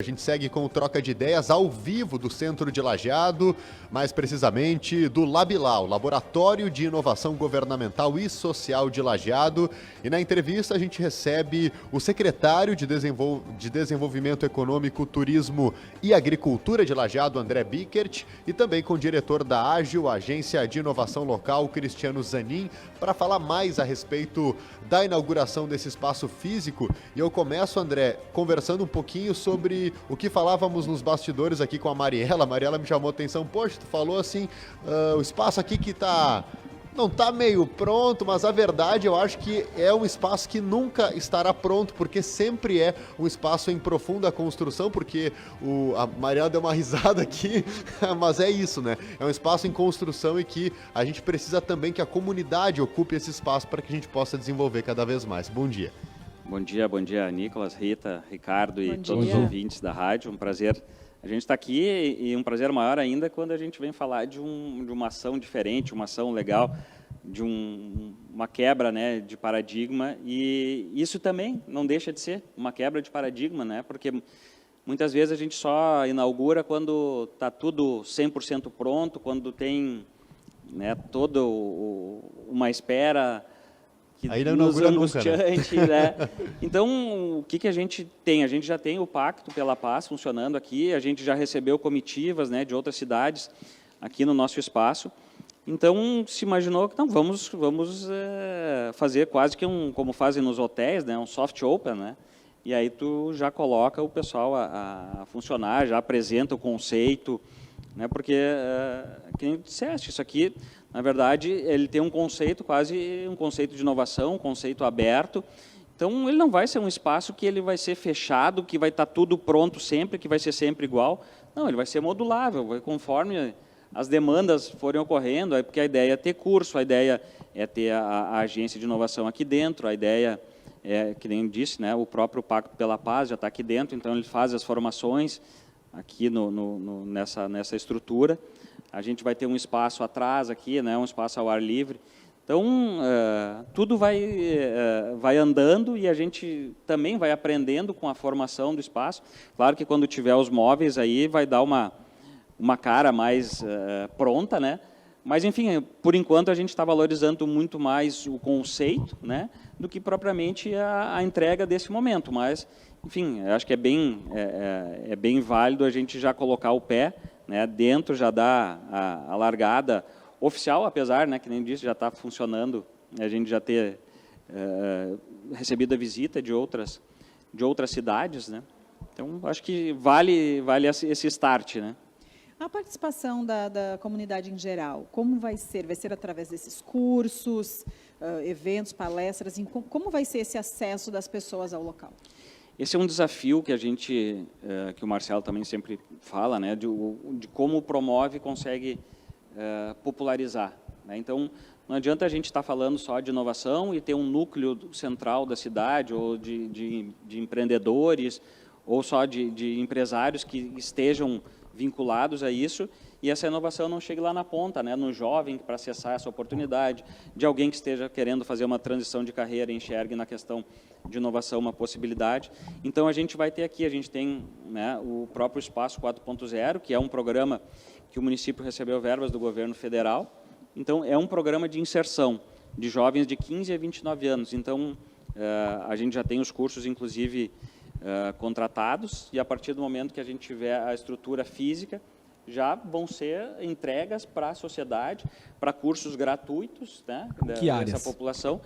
A gente segue com o Troca de Ideias ao vivo do Centro de Lajeado, mais precisamente do Labilau, Laboratório de Inovação Governamental e Social de Lajeado. E na entrevista a gente recebe o secretário de Desenvolvimento Econômico, Turismo e Agricultura de Lajeado, André Bickert, e também com o diretor da Ágil, Agência de Inovação Local, Cristiano Zanin, para falar mais a respeito da inauguração desse espaço físico. E eu começo, André, conversando um pouquinho sobre o que falávamos nos bastidores aqui com a Mariela. A Mariela me chamou a atenção, poxa, tu falou assim, o espaço aqui que não tá meio pronto, mas a verdade eu acho que é um espaço que nunca estará pronto, porque sempre é um espaço em profunda construção, porque a Mariela deu uma risada aqui, mas é isso, né? É um espaço em construção e que a gente precisa também que a comunidade ocupe esse espaço para que a gente possa desenvolver cada vez mais. Bom dia. Bom dia, Nicolas, Rita, Ricardo e todos os ouvintes da rádio. Um prazer a gente estar aqui e um prazer maior ainda quando a gente vem falar de uma ação diferente, uma ação legal, de uma quebra, né, de paradigma. E isso também não deixa de ser uma quebra de paradigma, né, porque muitas vezes a gente só inaugura quando está tudo 100% pronto, quando tem, né, toda uma espera que aí não inaugura nunca, né? Então, o que a gente tem? A gente já tem o Pacto pela Paz funcionando aqui, a gente já recebeu comitivas, né, de outras cidades aqui no nosso espaço. Então, se imaginou que não, vamos fazer quase que como fazem nos hotéis, né, um soft open, né? E aí tu já coloca o pessoal a funcionar, já apresenta o conceito, né? Porque, quem disseste, isso aqui, na verdade, ele tem um conceito, quase um conceito de inovação, um conceito aberto. Então, ele não vai ser um espaço que ele vai ser fechado, que vai estar tudo pronto sempre, que vai ser sempre igual. Não, ele vai ser modulável, conforme as demandas forem ocorrendo, porque a ideia é ter curso, a ideia é ter a agência de inovação aqui dentro, a ideia é, que nem disse, né, o próprio Pacto pela Paz já está aqui dentro, então ele faz as formações aqui nessa estrutura. A gente vai ter um espaço atrás aqui, né, um espaço ao ar livre. Então, tudo vai andando e a gente também vai aprendendo com a formação do espaço. Claro que quando tiver os móveis aí vai dar uma cara mais pronta, né? Mas, enfim, por enquanto a gente está valorizando muito mais o conceito, né, do que propriamente a entrega desse momento. Mas, enfim, acho que é bem válido a gente já colocar o pé, né, dentro, já dá a largada oficial, apesar, né, que nem disse, já está funcionando, a gente já ter recebido a visita de outras cidades, né? Então, acho que vale esse start, né? A participação da comunidade em geral, como vai ser? Vai ser através desses cursos, eventos, palestras? Como vai ser esse acesso das pessoas ao local? Esse é um desafio que que o Marcelo também sempre fala, né, de como o Promove consegue popularizar, né? Então, não adianta a gente estar falando só de inovação e ter um núcleo central da cidade, ou de empreendedores, ou só de empresários que estejam vinculados a isso, e essa inovação não chegue lá na ponta, né, no jovem, para acessar essa oportunidade, de alguém que esteja querendo fazer uma transição de carreira e enxergue na questão de inovação uma possibilidade. Então, a gente vai ter aqui, a gente tem, né, o próprio Espaço 4.0, que é um programa que o município recebeu verbas do governo federal. Então, é um programa de inserção de jovens de 15 a 29 anos. Então, a gente já tem os cursos, inclusive, contratados, e a partir do momento que a gente tiver a estrutura física, já vão ser entregas para a sociedade, para cursos gratuitos, né, dessa população.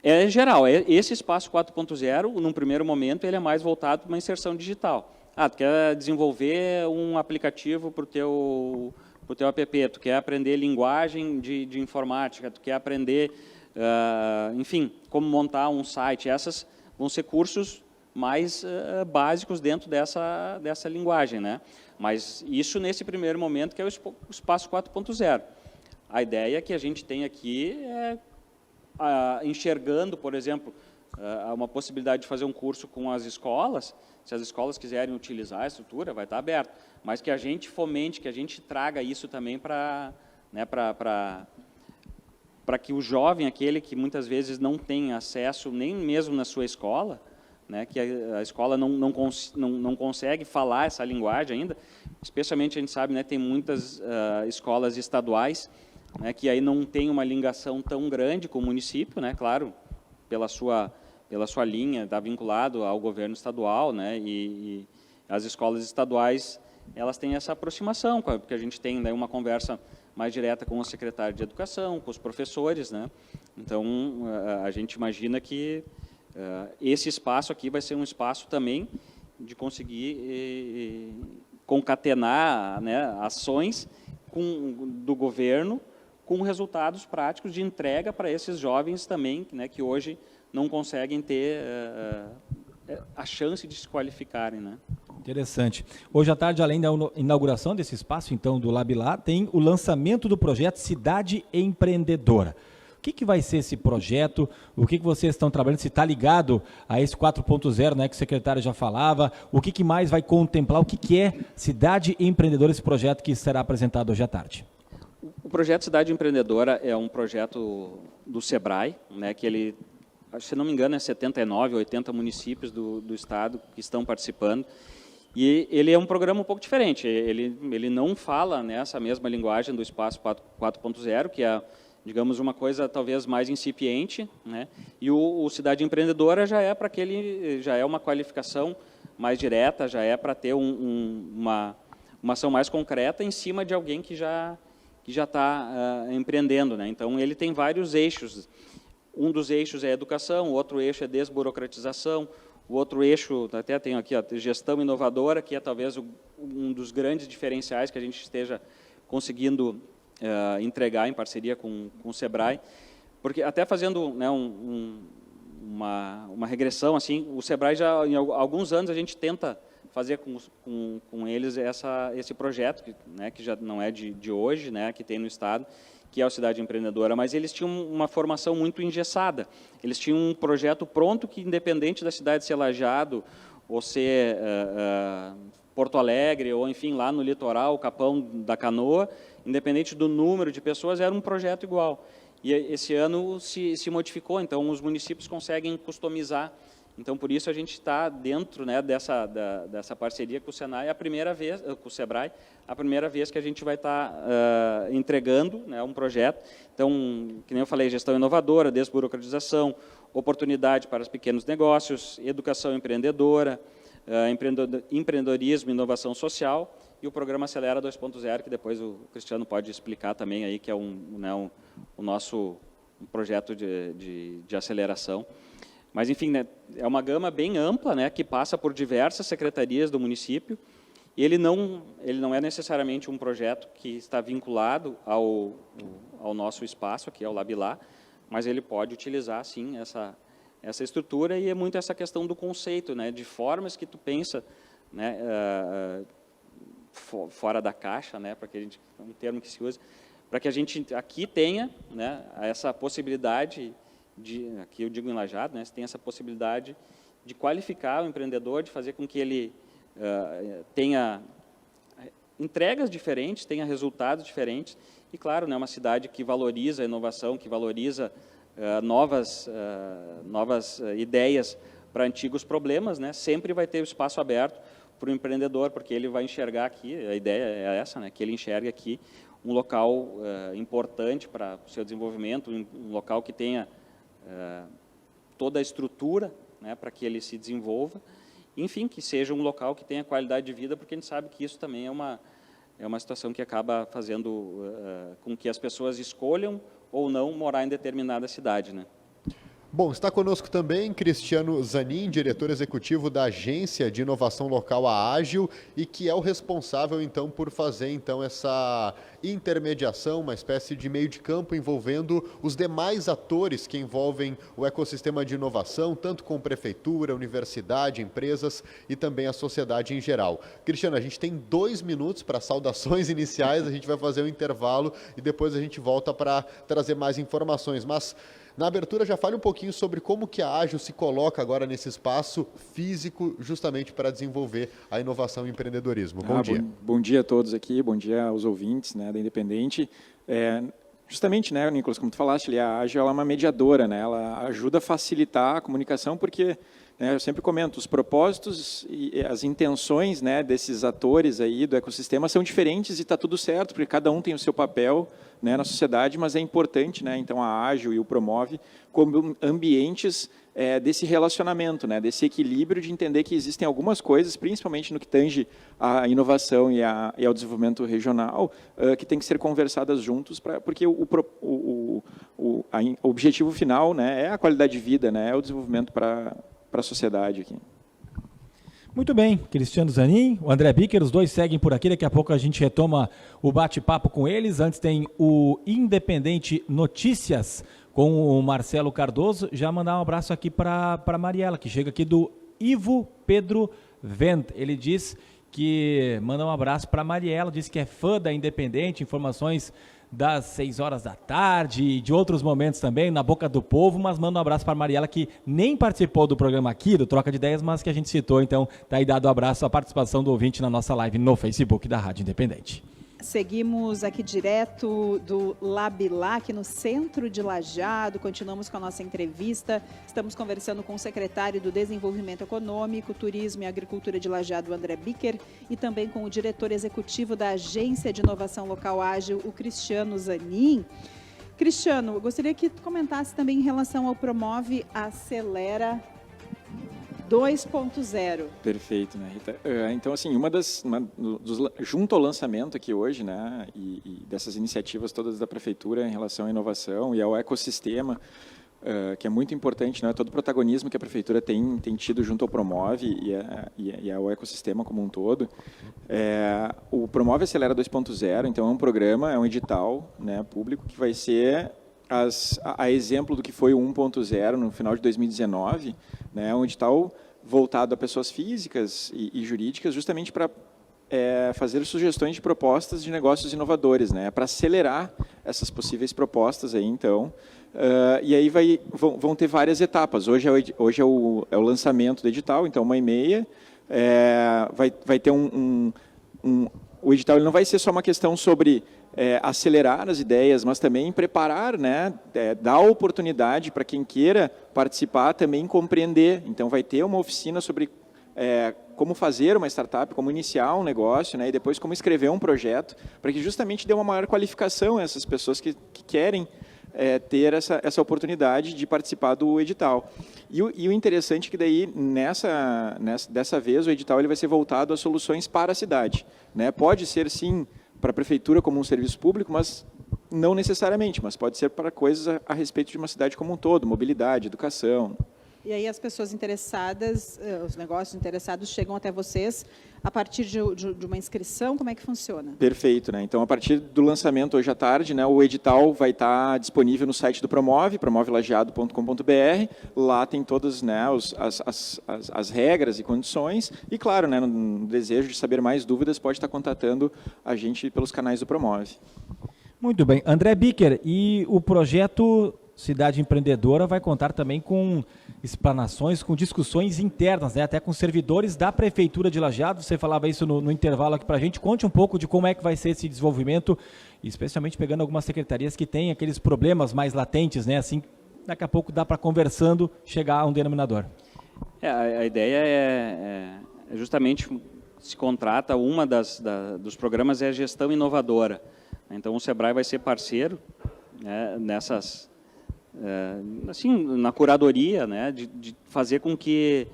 É geral, esse Espaço 4.0, num primeiro momento, ele é mais voltado para uma inserção digital. Tu quer desenvolver um aplicativo para o teu app, tu quer aprender linguagem de informática, tu quer aprender, enfim, como montar um site. Essas vão ser cursos mais básicos dentro dessa linguagem, né? Mas isso nesse primeiro momento, que é o Espaço 4.0. A ideia que a gente tem aqui é enxergando, por exemplo, uma possibilidade de fazer um curso com as escolas. Se as escolas quiserem utilizar a estrutura, vai estar aberto. Mas que a gente fomente, que a gente traga isso também para que o jovem, aquele que muitas vezes não tem acesso nem mesmo na sua escola, né, que a escola não consegue falar essa linguagem ainda, especialmente a gente sabe, né, tem muitas escolas estaduais, né, que aí não tem uma ligação tão grande com o município, né, claro, pela sua linha, está vinculado ao governo estadual, né, e as escolas estaduais, elas têm essa aproximação, porque a gente tem, né, uma conversa mais direta com o secretário de Educação, com os professores, né, então a gente imagina que esse espaço aqui vai ser um espaço também de conseguir concatenar, né, ações do governo com resultados práticos de entrega para esses jovens também, né, que hoje não conseguem ter a chance de se qualificarem, né? Interessante. Hoje à tarde, além da inauguração desse espaço, então, do Labilá, tem o lançamento do projeto Cidade Empreendedora. O que vai ser esse projeto? O que vocês estão trabalhando? Se está ligado a esse 4.0, né, que o secretário já falava? O que mais vai contemplar? O que é Cidade Empreendedora, esse projeto que será apresentado hoje à tarde? O projeto Cidade Empreendedora é um projeto do SEBRAE, né, que ele, se não me engano, é 79, 80 municípios do estado que estão participando. E ele é um programa um pouco diferente. Ele não fala nessa mesma linguagem do Espaço 4.0, que é, digamos, uma coisa talvez mais incipiente, né? E o Cidade Empreendedora já é uma qualificação mais direta, já é para ter uma ação mais concreta em cima de alguém que já está empreendendo, né? Então ele tem vários eixos. Um dos eixos é educação, o outro eixo é desburocratização, o outro eixo, até tenho aqui, a gestão inovadora, que é talvez um dos grandes diferenciais que a gente esteja conseguindo entregar em parceria com o SEBRAE, porque até fazendo, né, uma regressão, assim, o SEBRAE já, em alguns anos, a gente tenta fazer com eles esse projeto, né, que já não é de hoje, né, que tem no Estado, que é a Cidade Empreendedora, mas eles tinham uma formação muito engessada. Eles tinham um projeto pronto que, independente da cidade ser Lajeado, ou ser Porto Alegre, ou, enfim, lá no litoral, Capão da Canoa, independente do número de pessoas, era um projeto igual. E esse ano se modificou, então os municípios conseguem customizar. Então, por isso, a gente está dentro, né, dessa parceria com o Senai, com o SEBRAE, a primeira vez que a gente vai estar entregando, né, um projeto. Então, que nem eu falei, gestão inovadora, desburocratização, oportunidade para os pequenos negócios, educação empreendedora, empreendedorismo e inovação social, e o programa Acelera 2.0, que depois o Cristiano pode explicar também, aí, que é o nosso projeto de aceleração. Mas, enfim, né, é uma gama bem ampla, né, que passa por diversas secretarias do município, e ele não é necessariamente um projeto que está vinculado ao nosso espaço, aqui ao Labilá, mas ele pode utilizar, sim, essa estrutura, e é muito essa questão do conceito, né, de formas que tu pensa, né, fora da caixa, né, para que a gente, é um termo que se usa, para que a gente aqui tenha, né, essa possibilidade aqui eu digo em Lajeado, né, você tem essa possibilidade de qualificar o empreendedor, de fazer com que ele tenha entregas diferentes, tenha resultados diferentes, e, claro, né, uma cidade que valoriza a inovação, que valoriza novas ideias para antigos problemas, né, sempre vai ter o espaço aberto para o empreendedor, porque ele vai enxergar aqui, a ideia é essa, né, que ele enxergue aqui um local importante para o seu desenvolvimento, um local que tenha toda a estrutura, né, para que ele se desenvolva, enfim, que seja um local que tenha qualidade de vida, porque a gente sabe que isso também é uma situação que acaba fazendo com que as pessoas escolham ou não morar em determinada cidade, né? Bom, está conosco também Cristiano Zanin, diretor executivo da Agência de Inovação Local, a Ágil, e que é o responsável, então, por fazer, então, essa intermediação, uma espécie de meio de campo envolvendo os demais atores que envolvem o ecossistema de inovação, tanto com prefeitura, universidade, empresas e também a sociedade em geral. Cristiano, a gente tem 2 minutos para saudações iniciais, a gente vai fazer um intervalo e depois a gente volta para trazer mais informações, mas na abertura, já fale um pouquinho sobre como que a Ágil se coloca agora nesse espaço físico, justamente para desenvolver a inovação e empreendedorismo. Bom dia. Bom dia a todos aqui, bom dia aos ouvintes, né, da Independente. Justamente, né, Nicolas, como tu falaste, a Ágil ela é uma mediadora, né, ela ajuda a facilitar a comunicação, porque Eu sempre comento, os propósitos e as intenções, né, desses atores aí do ecossistema são diferentes e está tudo certo, porque cada um tem o seu papel, né, na sociedade, mas é importante, né, então a Ágil e o Promove como ambientes desse relacionamento, né, desse equilíbrio de entender que existem algumas coisas, principalmente no que tange à inovação e ao desenvolvimento regional, que tem que ser conversadas juntos, porque o objetivo final, né, é a qualidade de vida, né, é o desenvolvimento para a sociedade aqui. Muito bem, Cristiano Zanin, o André Bicker, os dois seguem por aqui, daqui a pouco a gente retoma o bate-papo com eles. Antes tem o Independente Notícias com o Marcelo Cardoso. Já mandar um abraço aqui para a Mariela, que chega aqui do Ivo Pedro Vent. Ele diz que manda um abraço para a Mariela, diz que é fã da Independente, informações das 6 horas da tarde e de outros momentos também, na boca do povo, mas manda um abraço para a Mariela, que nem participou do programa aqui, do Troca de Ideias, mas que a gente citou, então tá aí dado um abraço à participação do ouvinte na nossa live no Facebook da Rádio Independente. Seguimos aqui direto do Labilá, aqui no centro de Lajeado. Continuamos com a nossa entrevista. Estamos conversando com o secretário do Desenvolvimento Econômico, Turismo e Agricultura de Lajeado, André Bicker, e também com o diretor executivo da Agência de Inovação Local Ágil, o Cristiano Zanin. Cristiano, eu gostaria que tu comentasse também em relação ao Promove Acelera 2.0. Perfeito, né, Rita? Então, assim, junto ao lançamento aqui hoje, né, e dessas iniciativas todas da Prefeitura em relação à inovação e ao ecossistema, que é muito importante, né, todo o protagonismo que a Prefeitura tem tido junto ao Promove e ao ecossistema como um todo. O Promove Acelera 2.0, então, é um programa, é um edital, né, público que vai ser a exemplo do que foi o 1.0 no final de 2019, né, um edital voltado a pessoas físicas e jurídicas, justamente para fazer sugestões de propostas de negócios inovadores, né, para acelerar essas possíveis propostas aí, então. E aí vão ter várias etapas. Hoje é o lançamento do edital, então 1h30. Vai ter o edital ele não vai ser só uma questão sobre acelerar as ideias, mas também preparar, né, dar oportunidade para quem queira participar também compreender. Então, vai ter uma oficina sobre como fazer uma startup, como iniciar um negócio, né, e depois como escrever um projeto, para que justamente dê uma maior qualificação a essas pessoas que querem ter essa oportunidade de participar do edital. E o interessante é que daí, dessa vez, o edital ele vai ser voltado a soluções para a cidade, né? Pode ser, sim, para a Prefeitura como um serviço público, mas não necessariamente, mas pode ser para coisas a respeito de uma cidade como um todo, mobilidade, educação. E aí as pessoas interessadas, os negócios interessados chegam até vocês a partir de uma inscrição, como é que funciona? Perfeito, né? Então, a partir do lançamento hoje à tarde, né, o edital vai estar disponível no site do Promove, promovelajeado.com.br. Lá tem todas, né, as regras e condições. E, claro, né, no desejo de saber mais dúvidas, pode estar contatando a gente pelos canais do Promove. Muito bem. André Bicker, e o projeto Cidade Empreendedora vai contar também com explanações, com discussões internas, né, até com servidores da Prefeitura de Lajeado. Você falava isso no intervalo aqui para a gente. Conte um pouco de como é que vai ser esse desenvolvimento, especialmente pegando algumas secretarias que têm aqueles problemas mais latentes, né? Assim, daqui a pouco dá para, conversando, chegar a um denominador. A ideia é justamente, se contrata, dos programas é a gestão inovadora. Então, o SEBRAE vai ser parceiro, né, nessas... assim, na curadoria, né, de fazer com que,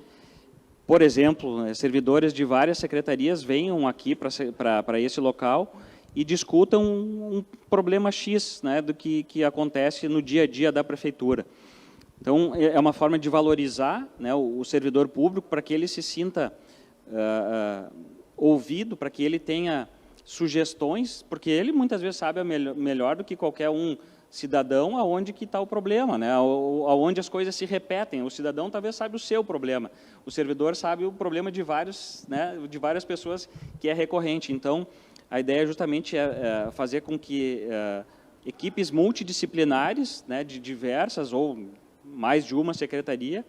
por exemplo, servidores de várias secretarias venham aqui para esse local e discutam um problema X, né, do que acontece no dia a dia da prefeitura. Então, é uma forma de valorizar, né, o servidor público para que ele se sinta ouvido, para que ele tenha sugestões, porque ele muitas vezes sabe melhor do que qualquer cidadão aonde que está o problema, né? Aonde as coisas se repetem. O cidadão talvez sabe o seu problema, o servidor sabe o problema de várias pessoas que é recorrente. Então, a ideia justamente é fazer com que equipes multidisciplinares, né, de diversas ou mais de uma secretaria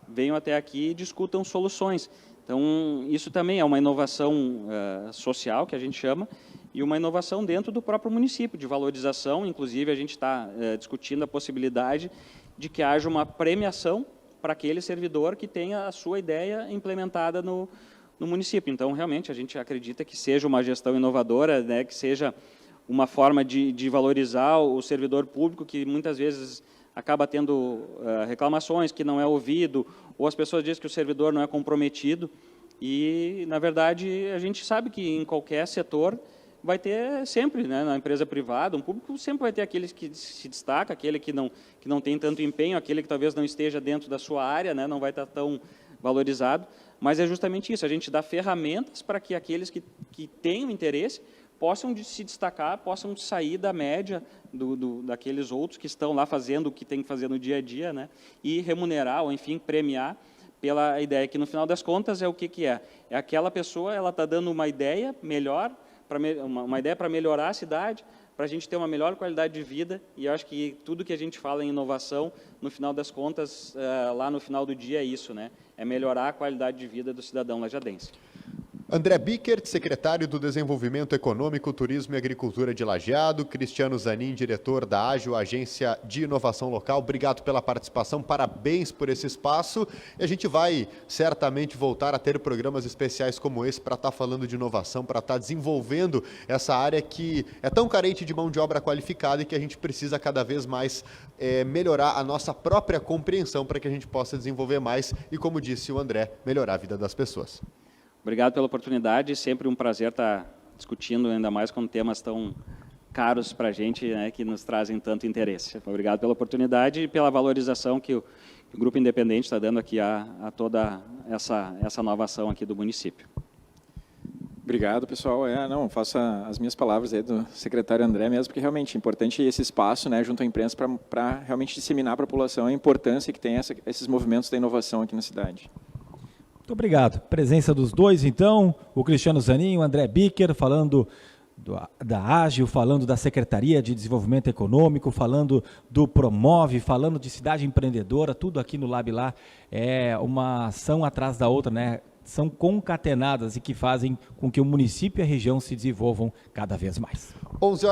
venham até aqui e discutam soluções. Então, isso também é uma inovação social, que a gente chama, e uma inovação dentro do próprio município, de valorização. Inclusive, a gente está discutindo a possibilidade de que haja uma premiação, para aquele servidor que tenha a sua ideia implementada no município. Então, realmente, a gente acredita que seja uma gestão inovadora, né, que seja uma forma de valorizar o servidor público, que muitas vezes acaba tendo reclamações, que não é ouvido, ou as pessoas dizem que o servidor não é comprometido. E, na verdade, a gente sabe que em qualquer setor vai ter sempre, né, na empresa privada, um público sempre vai ter aquele que se destaca, aquele que não tem tanto empenho, aquele que talvez não esteja dentro da sua área, né, não vai estar tão valorizado, mas é justamente isso, a gente dá ferramentas para que aqueles que tenham interesse possam se destacar, possam sair da média daqueles outros que estão lá fazendo o que tem que fazer no dia a dia, né, e remunerar, ou enfim, premiar pela ideia que, no final das contas, é o que é? É aquela pessoa, ela está dando uma ideia melhor, uma ideia para melhorar a cidade, para a gente ter uma melhor qualidade de vida, e eu acho que tudo que a gente fala em inovação, no final das contas, lá no final do dia é isso, né? É melhorar a qualidade de vida do cidadão lajadense. André Bickert, secretário do Desenvolvimento Econômico, Turismo e Agricultura de Lajeado, Cristiano Zanin, diretor da Ágil, Agência de Inovação Local, obrigado pela participação, parabéns por esse espaço, e a gente vai certamente voltar a ter programas especiais como esse para estar falando de inovação, para estar desenvolvendo essa área que é tão carente de mão de obra qualificada e que a gente precisa cada vez mais melhorar a nossa própria compreensão para que a gente possa desenvolver mais e, como disse o André, melhorar a vida das pessoas. Obrigado pela oportunidade, sempre um prazer estar discutindo, ainda mais com temas tão caros para a gente, né, que nos trazem tanto interesse. Obrigado pela oportunidade e pela valorização que o Grupo Independente está dando aqui a toda essa nova ação aqui do município. Obrigado, pessoal. Não, faço as minhas palavras aí do secretário André mesmo, porque realmente é importante esse espaço, né, junto à imprensa, para realmente disseminar para a população a importância que tem esses movimentos da inovação aqui na cidade. Muito obrigado. Presença dos dois, então, o Cristiano Zanin, o André Bickert, falando da Ágil, falando da Secretaria de Desenvolvimento Econômico, falando do Promove, falando de cidade empreendedora, tudo aqui no LabLá é uma ação atrás da outra, né? São concatenadas e que fazem com que o município e a região se desenvolvam cada vez mais. 11